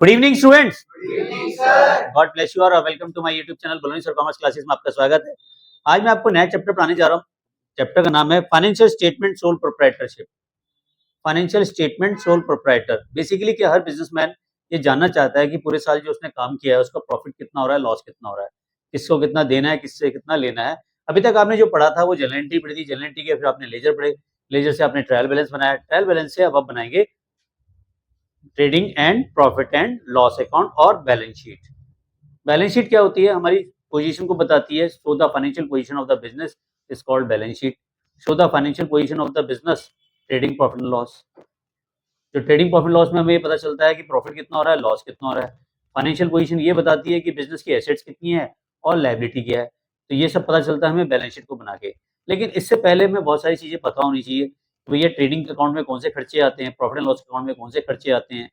Good evening students, good evening sir. God bless you और welcome to my YouTube channel Baloni sir commerce classes में आपका स्वागत है। आज मैं आपको नया चैप्टर पढ़ाने जा रहा हूँ। चैप्टर का नाम है financial statement sole proprietorship. Financial statement sole proprietor basically कि हर बिजनेसमैन ये जानना चाहता है कि पूरे साल जो उसने काम किया है उसका प्रॉफिट कितना हो रहा है, लॉस कितना हो रहा है, किसको कितना देना है, किससे कितना लेना है। अभी तक आपने जो पढ़ा था वो जनरल एंट्री पढ़ी थी, जनरल एंट्री के फिर आपने लेजर पढ़े, लेजर से आपने ट्रायल बैलेंस बनाया, ट्रायल बैलेंस से अब आप बनाएंगे trading and profit and loss account और बैलेंस शीट। बैलेंस शीट क्या होती है? हमारी पोजीशन को बताती है। Show the financial position of the business is called balance sheet. Show the financial position of the business trading profit and loss. जो trading profit loss में हमें ये पता चलता है कि प्रॉफिट कितना हो रहा है, लॉस कितना हो रहा है। फाइनेंशियल पोजीशन ये बताती है कि बिजनेस की एसेट्स कितनी है और लायबिलिटी क्या है। तो ये सब पता चलता है हमें बैलेंस शीट को बना के। लेकिन इससे पहले हमें बहुत सारी चीजें पता होनी चाहिए कि भैया ट्रेडिंग अकाउंट में कौन से खर्चे आते हैं, प्रॉफिट एंड लॉस अकाउंट में कौन से खर्चे आते हैं,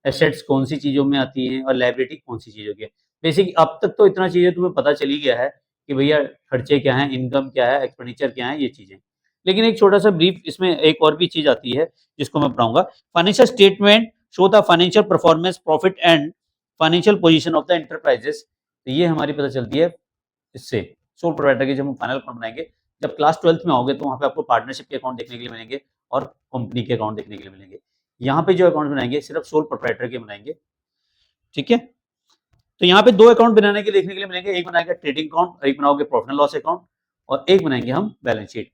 एसेट्स कौन सी चीजों में आती हैं और लायबिलिटी कौन सी चीजों की है। बेसिक अब तक तो इतना चीजें तुम्हें पता चली गया है कि भैया खर्चे क्या हैं, इनकम क्या है, एक्सपेंडिचर क्या है, ये चीजें। लेकिन एक छोटा सा ब्रीफ इसमें एक और भी चीज आती है जिसको मैं पढ़ाऊंगा। Financial statement show the financial performance, profit and financial position of the enterprises. तो ये हमारी पता चलती है इससे। सोल प्रोप्राइटर के जब हम फाइनल अकाउंट बनाएंगे, जब क्लास 12th में आओगे तो वहाँ पे आपको पार्टनरशिप के अकाउंट देखने के लिए मिलेंगे और कंपनी के अकाउंट देखने के लिए मिलेंगे। यहाँ पे जो अकाउंट बनाएंगे सिर्फ सोल प्रोप्राइटर के बनाएंगे, ठीक है। तो यहाँ पे दो अकाउंट बनाने के देखने के लिए मिलेंगे, एक बनाएगा ट्रेडिंग अकाउंट, एक बनाओगे प्रॉफिट एंड लॉस अकाउंट, और एक बनाएंगे हम बैलेंस शीट।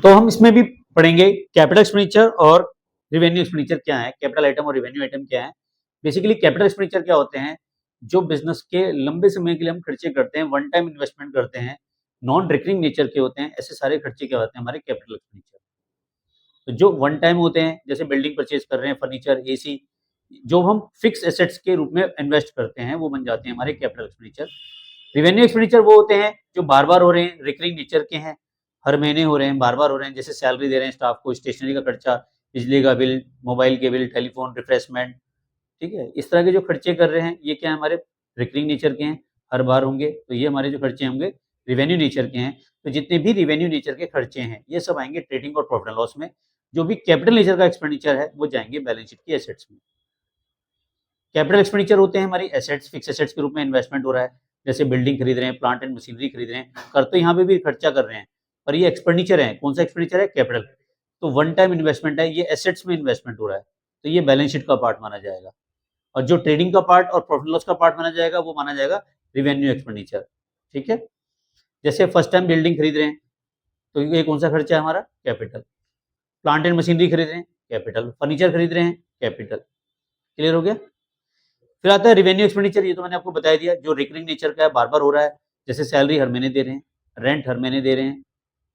तो हम इसमें भी पढ़ेंगे कैपिटल एक्सपेंडिचर और रिवेन्यू एक्सपेंडिचर क्या है, कैपिटल आइटम और रिवेन्यू आइटम क्या है। बेसिकली कैपिटल एक्सपेंडिचर क्या होते हैं? जो बिजनेस के लंबे समय के लिए हम खर्चे करते हैं, वन टाइम इन्वेस्टमेंट करते हैं, नॉन रिकरिंग नेचर के होते हैं, ऐसे सारे खर्चे क्या होते हैं हमारे कैपिटल एक्सपेंडिचर। तो जो वन टाइम होते हैं, जैसे बिल्डिंग परचेज कर रहे हैं, फर्नीचर, एसी, जो हम फिक्स एसेट्स के रूप में इन्वेस्ट करते हैं वो बन जाते हैं हमारे कैपिटल एक्सपेंडिचर। रिवेन्यू एक्सपेंडिचर वो होते हैं जो बार बार हो रहे हैं, रिकरिंग नेचर के हैं, हर महीने हो रहे हैं, बार बार हो रहे हैं, जैसे सैलरी दे रहे हैं स्टाफ को, स्टेशनरी का खर्चा, बिजली का बिल, मोबाइल के बिल, टेलीफोन, रिफ्रेशमेंट, ठीक है। इस तरह के जो खर्चे कर रहे हैं ये क्या है, हमारे रिकरिंग नेचर के हैं, हर बार होंगे। तो ये हमारे जो खर्चे होंगे रिवेन्यू नेचर के हैं। तो जितने भी रिवेन्यू नेचर के खर्चे हैं ये सब आएंगे ट्रेडिंग और प्रॉफिट एंड लॉस में। जो भी कैपिटल नेचर का एक्सपेंडिचर है वो जाएंगे बैलेंस शीट की एसेट्स में। कैपिटल एक्सपेंडिचर होते हैं हमारी एसेट्स, फिक्स एसेट्स के रूप में इन्वेस्टमेंट हो रहा है, जैसे बिल्डिंग खरीद रहे हैं, प्लांट एंड मशीनरी खरीद रहे हैं, कर तो यहाँ पे भी खर्चा कर रहे हैं, पर ये एक्सपेंडिचर है। कौन सा एक्सपेंडिचर है? कैपिटल। तो वन टाइम इन्वेस्टमेंट है, ये एसेट्स में इन्वेस्टमेंट हो रहा है, तो ये बैलेंस शीट का पार्ट माना जाएगा। और जो ट्रेडिंग का पार्ट और प्रॉफिट लॉस का पार्ट माना जाएगा वो माना जाएगा रिवेन्यू एक्सपेंडिचर, ठीक है। जैसे फर्स्ट टाइम बिल्डिंग खरीद रहे हैं तो ये कौन सा खर्चा है हमारा? कैपिटल। प्लांट एंड मशीनरी खरीद रहे हैं, कैपिटल। फर्नीचर खरीद रहे हैं, कैपिटल। क्लियर हो गया? फिर आता है रिवेन्यू एक्सपेंडिचर, ये तो मैंने आपको बता दिया, जो रिकरिंग नेचर का है, बार बार हो रहा है, जैसे सैलरी हर महीने दे रहे हैं, रेंट हर महीने दे रहे हैं,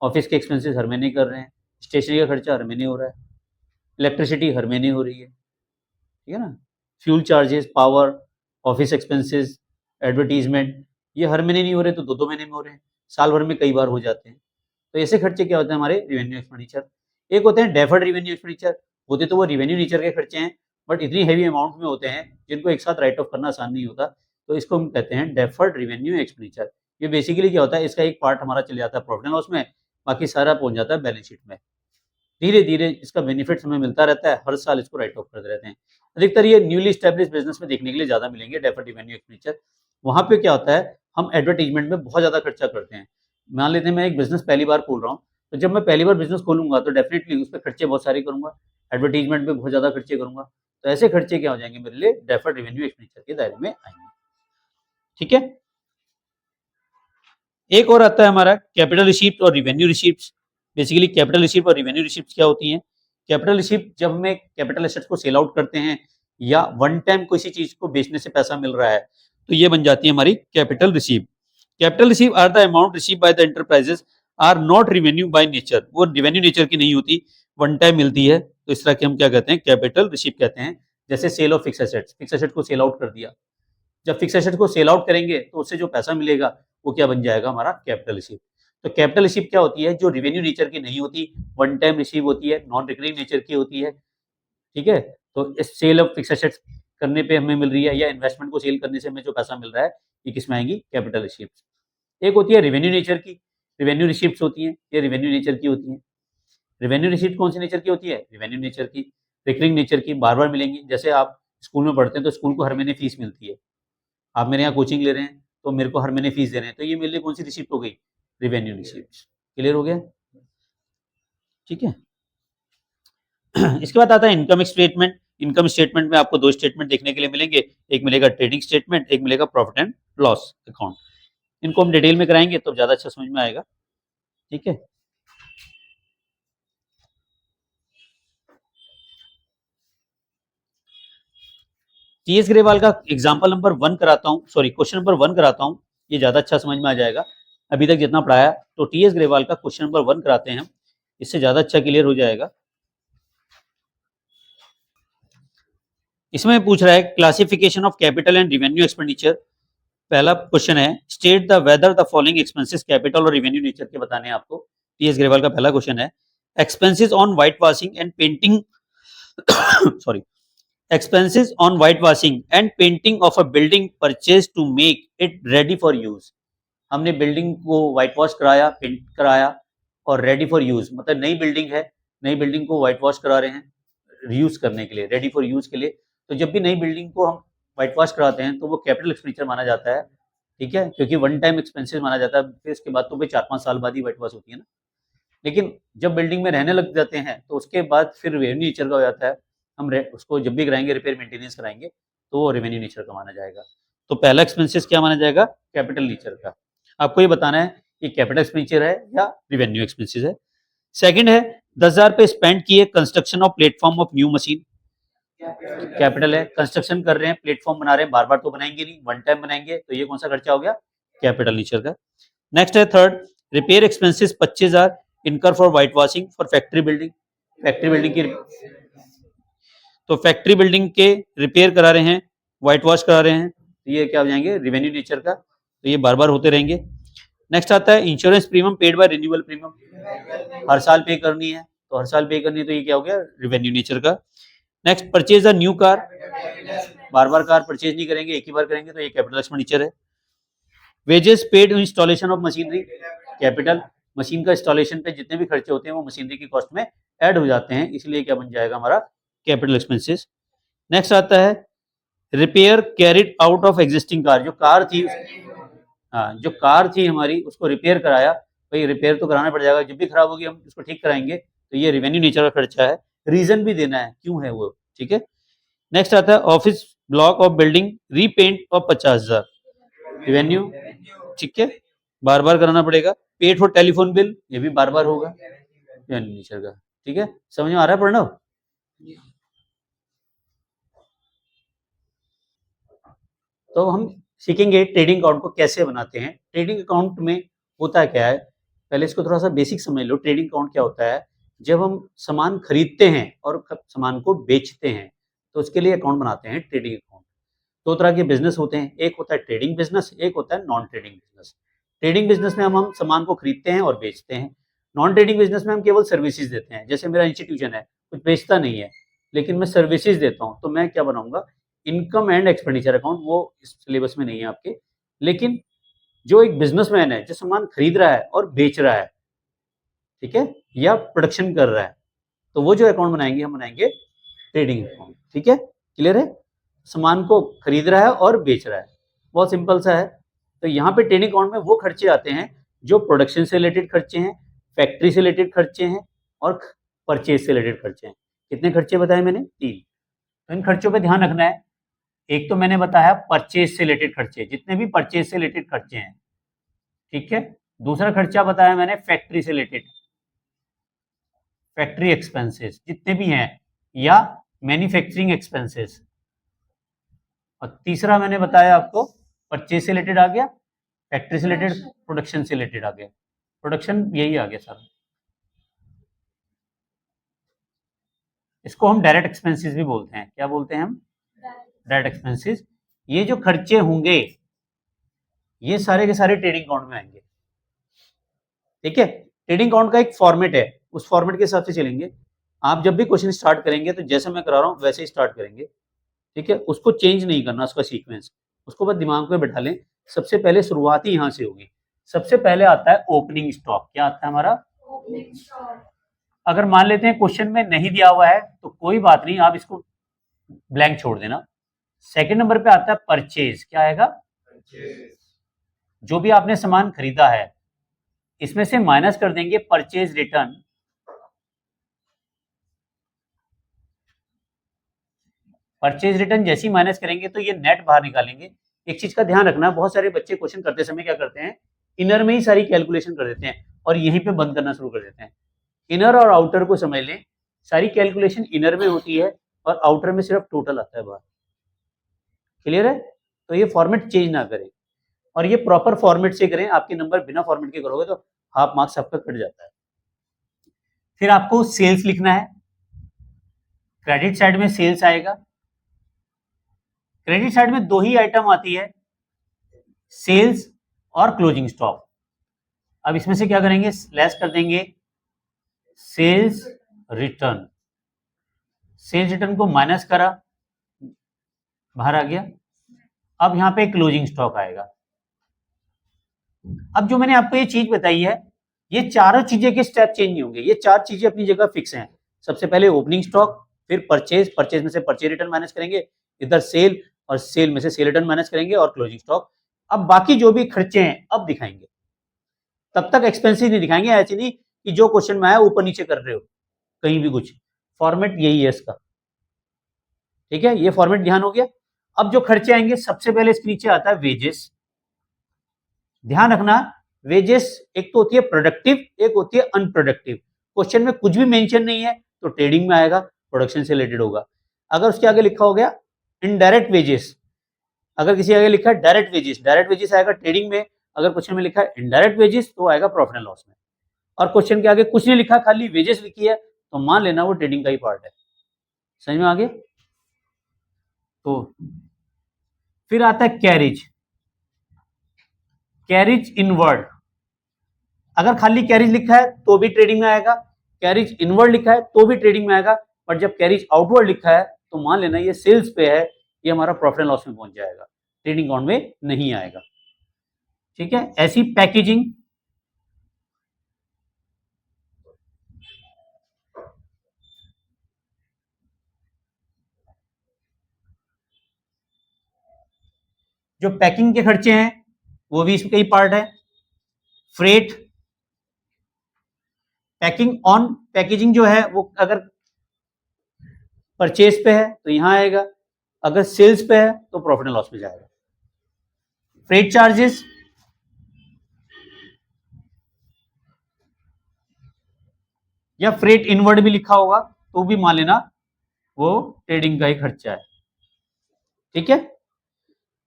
ऑफिस के एक्सपेंसेस हर महीने कर रहे हैं, स्टेशनरी का खर्चा हर महीने हो रहा है, इलेक्ट्रिसिटी हर महीने हो रही है, ठीक है ना, fuel charges, power, office expenses, advertisement, ये हर महीने नहीं हो रहे तो दो दो महीने में हो रहे हैं, साल भर में कई बार हो जाते हैं। तो ऐसे खर्चे क्या होते हैं हमारे? Revenue expenditure. एक होते हैं डेफर्ड रिवेन्यू एक्सपेंडिचर, होते तो वो रिवेन्यू नेचर के खर्चे हैं बट इतनी हैवी अमाउंट में होते हैं जिनको एक साथ राइट ऑफ करना आसान नहीं होता, तो इसको हम कहते हैं डेफर्ड रिवेन्यू एक्सपेंडिचर। ये बेसिकली क्या होता है, इसका एक पार्ट हमारा चले जाता है प्रॉफिट एंड लॉस में, बाकी सारा पहुंच जाता है बैलेंस शीट में। धीरे धीरे इसका बेनिफिट हमें मिलता रहता है, हर साल इसको राइट ऑफ करते रहते हैं। अधिकतर ये न्यूली स्टैब्लिश बिजनेस में देखने के लिए ज्यादा मिलेंगे डेफर्ड रिवेन्यू एक्सपेंडिचर। वहां पे क्या होता है, हम एडवर्टीजमेंट में बहुत ज्यादा खर्चा करते हैं। मान लेते हैं मैं एक बिजनेस पहली बार खोल रहा हूँ, तो जब मैं पहली बार बिजनेस खोलूंगा तो डेफिनेटली उस पर खर्चे बहुत सारे करूंगा, एडवर्टीजमेंट में बहुत ज्यादा खर्चे करूंगा। तो ऐसे खर्चे क्या हो जाएंगे मेरे लिए? डेफर्ड रेवेन्यू एक्सपेंडिचर के दायरे में आएंगे, ठीक है। एक और आता है हमारा कैपिटल रिसीप्ट और revenue receipt. Basically capital receipt और रिवेन्यू रिसीप्ट क्या होती हैं? कैपिटल रिसीप्ट जब हमें कैपिटल एसेट्स को सेल आउट करते हैं या वन टाइम किसी चीज को बेचने से पैसा मिल रहा है तो ये बन जाती है हमारी capital receipt. Capital receive are the amount receive by the enterprises are not revenue by nature, वो रिवेन्यू नेचर की नहीं होती, वन टाइम मिलती है, तो इस तरह के हम क्या कहते हैं? कैपिटल रिसीव कहते हैं। जैसे sale of fix assets, fix asset को सेल आउट कर दिया, जब फिक्स एसेट को सेल आउट करेंगे तो उससे जो पैसा मिलेगा वो क्या बन जाएगा? हमारा कैपिटल रिसीव। तो कैपिटल रिसीव क्या होती है? जो रिवेन्यू नेचर की नहीं होती, वन टाइम रिसीव होती है, नॉन रिकरिंग नेचर की होती है, ठीक है। तो इस सेल ऑफ फिक्स एसेट्स करने पे हमें मिल रही है या इन्वेस्टमेंट को सेल करने से हमें जो पैसा मिल रहा है ये किसमें आएंगी? Capital receipt. एक होती है रिवेन्यू नेचर की, रिवेन्यू रिसीप्ट होती है, ये रिवेन्यू नेचर की होती है। रिवेन्यू रिसीप्ट कौन सी नेचर की होती है? रिवेन्यू नेचर की, रिकरिंग नेचर की, बार बार मिलेंगी। जैसे आप स्कूल में पढ़ते हैं तो स्कूल को हर महीने फीस मिलती है, आप मेरे यहाँ कोचिंग ले रहे हैं तो मेरे को हर महीने फीस दे रहे हैं, तो ये मेरे लिए कौन सी रिसिप्ट हो गई, रिवेन्यू रिसिप्ट। क्लियर हो गया, ठीक है। इसके बाद आता है इनकम स्टेटमेंट। इनकम स्टेटमेंट में आपको दो स्टेटमेंट देखने के लिए मिलेंगे, एक मिलेगा ट्रेडिंग स्टेटमेंट, एक मिलेगा प्रॉफिट एंड लॉस अकाउंट। इनको हम डिटेल में कराएंगे तो ज्यादा अच्छा समझ में आएगा, ठीक है। टीएस ग्रेवाल का एग्जाम्पल नंबर 1 कराता हूँ, सॉरी क्वेश्चन नंबर 1 कराता हूँ, ये ज्यादा अच्छा समझ में आ जाएगा। अभी तक जितना पढ़ाया, तो टीएस ग्रेवाल का क्वेश्चन नंबर 1 कराते हैं, इससे ज्यादा अच्छा क्लियर हो जाएगा। इसमें पूछ रहा है classification of capital and revenue expenditure. पहला क्वेश्चन है state the whether the following expenses capital और रिवेन्यू नेचर के बताने हैं आपको। टीएस ग्रेवाल का पहला क्वेश्चन है expenses on white washing and painting sorry expenses on whitewashing and painting of a building purchased to make it ready for use। हमने building को व्हाइट वॉश कराया, पेंट कराया और रेडी फॉर यूज, मतलब नई बिल्डिंग है, नई बिल्डिंग को व्हाइट वॉश करा रहे हैं रीयूज करने के लिए, रेडी फॉर यूज के लिए। तो जब भी नई बिल्डिंग को हम व्हाइट वॉश कराते हैं तो वो कैपिटल एक्सपेंडिचर माना जाता है, ठीक है, क्योंकि वन टाइम एक्सपेंसेस माना जाता है, फिर इसके बाद तो भाई 4-5 साल बाद ही व्हाइट वॉश होती है ना। लेकिन जब बिल्डिंग में रहने लग जाते हैं तो उसके बाद फिर रेवेन्यू नेचर का हो जाता है, हम उसको जब भी कराएंगे रिपेयर मेंटेनेंस कराएंगे तो वो रेवेन्यू नेचर का माना जाएगा। तो पहला एक्सपेंसेस क्या माना जाएगा, कैपिटल नेचर का। आपको ये बताना है कि कैपिटल एक्सपेंडिचर है या रिवेन्यू एक्सपेंसेस है। सेकंड है 10,000 पे स्पेंड किए construction of platform of new machine, capital है, कंस्ट्रक्शन कर रहे हैं, प्लेटफॉर्म बना रहे हैं, बार बार तो बनाएंगे नहीं, वन टाइम बनाएंगे, तो ये कौन सा खर्चा हो गया, कैपिटल नेचर का। नेक्स्ट है थर्ड रिपेयर एक्सपेंसेस 25,000 इनकर for white washing for factory building. Factory building की, तो फैक्ट्री बिल्डिंग के रिपेयर करा रहे हैं, व्हाइट वॉश करा रहे हैं, तो ये क्या हो जाएंगे, रेवेन्यू नेचर का, तो ये बार बार होते रहेंगे। नेक्स्ट आता है insurance premium paid by renewal premium, हर साल पे करनी है, तो हर साल पे करनी है, तो ये क्या हो गया, रेवेन्यू नेचर का। Next purchase a new car, bar bar car purchase नहीं करेंगे, एक ही बार करेंगे, तो ये कैपिटल एक्सपेंडिचर है। Wages paid installation of machinery, capital, machine का इंस्टॉलेशन पे जितने भी खर्चे होते हैं वो मशीनरी की कॉस्ट में ऐड हो जाते हैं, इसलिए क्या बन जाएगा हमारा, कैपिटल एक्सपेंसेस। नेक्स्ट आता है repair carried out of existing car, जो कार थी, हाँ जो कार थी हमारी उसको रिपेयर कराया, भाई रिपेयर तो कराना पड़ जाएगा, जब भी खराब होगी हम उसको ठीक कराएंगे, तो ये रेवेन्यू नेचर का खर्चा है, रीजन भी देना है क्यों है वो, ठीक है। नेक्स्ट आता है office block of building repaint of 50,000, revenue, ठीक है, बार बार कराना पड़ेगा। पेड फॉर टेलीफोन बिल, ये भी बार बार होगा, रेवेन्यू नेचर का, ठीक है। समझ में आ रहा है प्रणव? तो हम सीखेंगे ट्रेडिंग अकाउंट को कैसे बनाते हैं। ट्रेडिंग अकाउंट में होता क्या है, पहले इसको थोड़ा सा बेसिक समझ लो। ट्रेडिंग अकाउंट क्या होता है, जब हम सामान खरीदते हैं और सामान को बेचते हैं तो उसके लिए अकाउंट बनाते हैं ट्रेडिंग अकाउंट। दो तरह के बिजनेस होते हैं, एक होता है ट्रेडिंग बिजनेस, एक होता है non trading business. Trading business में हम सामान को खरीदते हैं और बेचते हैं। नॉन ट्रेडिंग बिजनेस में हम केवल सर्विसेज देते हैं, जैसे मेरा इंस्टीट्यूशन है, कुछ बेचता नहीं है लेकिन मैं सर्विसेज देता हूँ, तो मैं क्या बनाऊंगा, इनकम एंड एक्सपेंडिचर अकाउंट। वो इस सिलेबस में नहीं है आपके, लेकिन जो एक बिजनेसमैन है जो सामान खरीद रहा है और बेच रहा है, ठीक है, या प्रोडक्शन कर रहा है, तो वो जो अकाउंट बनाएंगे हम बनाएंगे ट्रेडिंग अकाउंट, ठीक है, क्लियर है। सामान को खरीद रहा है और बेच रहा है, बहुत सिंपल सा है। तो यहाँ पे ट्रेडिंग अकाउंट में वो खर्चे आते हैं जो प्रोडक्शन से रिलेटेड खर्चे हैं, फैक्ट्री से रिलेटेड खर्चे हैं और परचेज से रिलेटेड खर्चे हैं। कितने खर्चे बताए मैंने, 3। तो इन खर्चों पे ध्यान रखना है। एक तो मैंने बताया परचेज से रिलेटेड खर्चे, जितने भी परचेज से रिलेटेड खर्चे हैं, ठीक है। दूसरा खर्चा बताया मैंने फैक्ट्री से रिलेटेड, फैक्ट्री एक्सपेंसेस जितने भी हैं, या मैन्युफैक्चरिंग एक्सपेंसेस। और तीसरा मैंने बताया आपको परचेज से रिलेटेड आ गया, फैक्ट्री से रिलेटेड, प्रोडक्शन से रिलेटेड आ गया, प्रोडक्शन यही आ गया सारा। इसको हम डायरेक्ट एक्सपेंसेस भी बोलते हैं, क्या बोलते हैं हम, डायरेक्ट एक्सपेंसेस। ये जो खर्चे होंगे ये सारे के सारे ट्रेडिंग अकाउंट में आएंगे, ठीक है। ट्रेडिंग अकाउंट का एक फॉर्मेट है, उस फॉर्मेट के हिसाब से चलेंगे। आप जब भी क्वेश्चन स्टार्ट करेंगे तो जैसे मैं करा रहा हूँ वैसे ही स्टार्ट करेंगे, ठीक है, उसको चेंज नहीं करना, उसका सीक्वेंस, उसको बस दिमाग में बैठा लें। सबसे पहले शुरुआत ही यहाँ से होगी। सबसे पहले आता है ओपनिंग स्टॉक, क्या आता है हमारा, ओपनिंग स्टॉक। अगर मान लेते हैं क्वेश्चन में नहीं दिया हुआ है तो कोई बात नहीं, आप इसको ब्लैंक छोड़ देना, सेकंड नंबर पे आता है परचेज। क्या आएगा? जो भी आपने सामान खरीदा है इसमें से माइनस कर देंगे परचेज रिटर्न। परचेज रिटर्न जैसे ही माइनस करेंगे तो ये नेट बाहर निकालेंगे। एक चीज का ध्यान रखना, बहुत सारे बच्चे क्वेश्चन करते समय क्या करते हैं, इनर में ही सारी कैलकुलेशन कर देते हैं और यहीं पे बंद करना शुरू कर देते हैं। इनर और आउटर को समझ लें, सारी कैलकुलेशन इनर में होती है और आउटर में सिर्फ टोटल आता है बाहर। क्लियर है? तो ये फॉर्मेट चेंज ना करें और ये प्रॉपर फॉर्मेट से करें। आपके नंबर बिना फॉर्मेट के करोगे तो हाफ मार्क्स आपका कट जाता है। फिर आपको सेल्स लिखना है, क्रेडिट साइड में सेल्स आएगा। क्रेडिट साइड में दो ही आइटम आती है, सेल्स और क्लोजिंग स्टॉक। अब इसमें से क्या करेंगे, लेस कर देंगे सेल्स रिटर्न। सेल्स रिटर्न को माइनस करा, बाहर आ गया। अब यहां पे क्लोजिंग स्टॉक आएगा। अब जो मैंने आपको ये चीज बताई है, ये चारों चीजें के स्टेप चेंज नहीं होंगे, ये चार चीजें अपनी जगह फिक्स हैं। सबसे पहले ओपनिंग स्टॉक, फिर परचेज, परचेज में से परचेज रिटर्न माइनस करेंगे, इधर सेल और सेल में से सेल रिटर्न माइनस करेंगे और क्लोजिंग स्टॉक। अब बाकी जो भी खर्चे हैं अब दिखाएंगे, तब तक एक्सपेंसिव नहीं दिखाएंगे। ऐसे नहीं कि जो क्वेश्चन में आया ऊपर नीचे कर रहे हो कहीं भी कुछ। फॉर्मेट यही है इसका, ठीक है? ये फॉर्मेट ध्यान हो गया। अब जो खर्चे आएंगे, सबसे पहले इसके नीचे आता है वेजेस। ध्यान रखना, वेजेस एक तो होती है प्रोडक्टिव, एक होती है अनप्रोडक्टिव। क्वेश्चन में कुछ भी मेंशन नहीं है तो ट्रेडिंग में आएगा, प्रोडक्शन से रिलेटेड होगा। अगर उसके आगे लिखा हो गया इनडायरेक्ट वेजेस, अगर किसी आगे लिखा है डायरेक्ट वेजेस, डायरेक्ट वेजेस आएगा ट्रेडिंग में। अगर क्वेश्चन में लिखा है इनडायरेक्ट वेजेस तो आएगा प्रॉफिट एंड लॉस में। और क्वेश्चन के आगे कुछ नहीं लिखा, खाली वेजेस लिखी है, तो मान लेना वो ट्रेडिंग का ही पार्ट है। समझ में आ गया? तो फिर आता है कैरिज। कैरिज इनवर्ड, अगर खाली कैरिज लिखा है तो भी ट्रेडिंग में आएगा, कैरिज इनवर्ड लिखा है तो भी ट्रेडिंग में आएगा, पर जब कैरिज आउटवर्ड लिखा है तो मान लेना ये सेल्स पे है, ये हमारा प्रॉफिट एंड लॉस में पहुंच जाएगा, ट्रेडिंग अकाउंट में नहीं आएगा। ठीक है? ऐसी पैकेजिंग, जो पैकिंग के खर्चे हैं वो भी इसका ही पार्ट है। फ्रेट, पैकिंग ऑन पैकेजिंग जो है वो अगर परचेज पे है तो यहां आएगा, अगर सेल्स पे है तो प्रॉफिट एंड लॉस में जाएगा। फ्रेट चार्जेस, या फ्रेट इनवर्ड भी लिखा होगा तो भी मान लेना वो ट्रेडिंग का ही खर्चा है। ठीक है?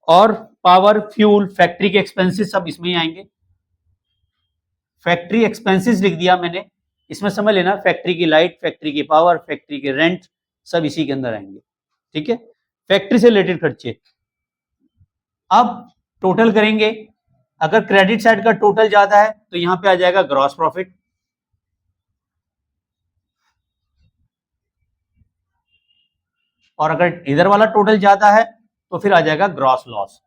और पावर, फ्यूल, फैक्ट्री के एक्सपेंसेस सब इसमें ही आएंगे। फैक्ट्री एक्सपेंसेस लिख दिया मैंने, इसमें समझ लेना फैक्ट्री की लाइट, फैक्ट्री की पावर, फैक्ट्री के रेंट सब इसी के अंदर आएंगे। ठीक है? फैक्ट्री से रिलेटेड खर्चे। अब टोटल करेंगे, अगर क्रेडिट साइड का टोटल ज्यादा है तो यहां पे आ जाएगा ग्रॉस प्रॉफिट, और अगर इधर वाला टोटल ज्यादा है तो फिर आ जाएगा ग्रॉस लॉस।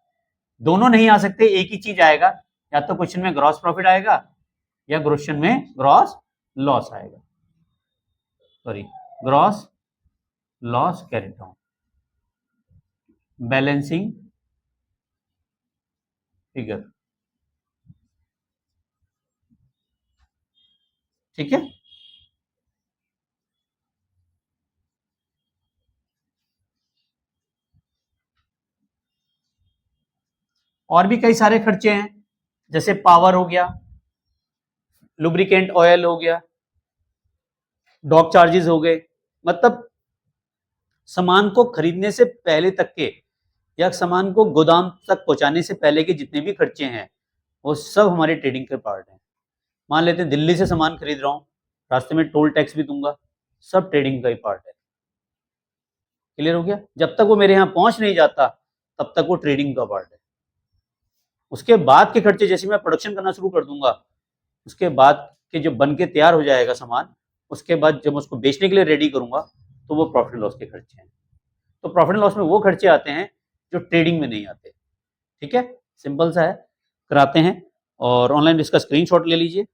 दोनों नहीं आ सकते, एक ही चीज आएगा, या तो क्वेश्चन में ग्रॉस प्रॉफिट आएगा या क्वेश्चन में ग्रॉस लॉस आएगा, sorry gross loss carried down, balancing figure. ठीक है? और भी कई सारे खर्चे हैं, जैसे पावर हो गया, लुब्रिकेंट ऑयल हो गया, डॉक चार्जेस हो गए। मतलब सामान को खरीदने से पहले तक के या सामान को गोदाम तक पहुंचाने से पहले के जितने भी खर्चे हैं वो सब हमारे ट्रेडिंग के पार्ट हैं। मान लेते हैं दिल्ली से सामान खरीद रहा हूं, रास्ते में टोल टैक्स भी दूंगा, सब ट्रेडिंग का ही पार्ट है। क्लियर हो गया? जब तक वो मेरे यहाँ पहुंच नहीं जाता तब तक वो ट्रेडिंग का पार्ट है। उसके बाद के खर्चे, जैसे मैं प्रोडक्शन करना शुरू कर दूंगा, उसके बाद के जब बन के तैयार हो जाएगा सामान, उसके बाद जब उसको बेचने के लिए रेडी करूंगा तो वो प्रॉफिट लॉस के खर्चे हैं। तो प्रॉफिट लॉस में वो खर्चे आते हैं जो ट्रेडिंग में नहीं आते। ठीक है? सिंपल सा है, कराते हैं। और ऑनलाइन इसका स्क्रीनशॉट ले लीजिए।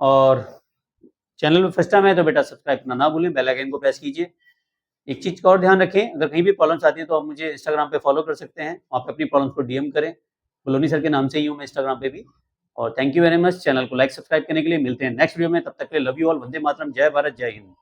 और चैनल पे फर्स्ट टाइम है तो बेटा सब्सक्राइब करना ना भूलें, बेल आइकन को प्रेस कीजिए। एक चीज़ का और ध्यान रखें, अगर कहीं भी प्रॉब्लम्स आती है तो आप मुझे इंस्टाग्राम पे फॉलो कर सकते हैं, वहाँ पे अपनी प्रॉब्लम्स को डीएम करें। बलोनी सर के नाम से ही हूँ मैं इंस्टाग्राम पे भी। और thank you very much, channel को लाइक सब्सक्राइब करने के लिए। मिलते हैं नेक्स्ट वीडियो में, तब तक के लिए love you all, Vande Mataram, जय भारत, जय हिंद।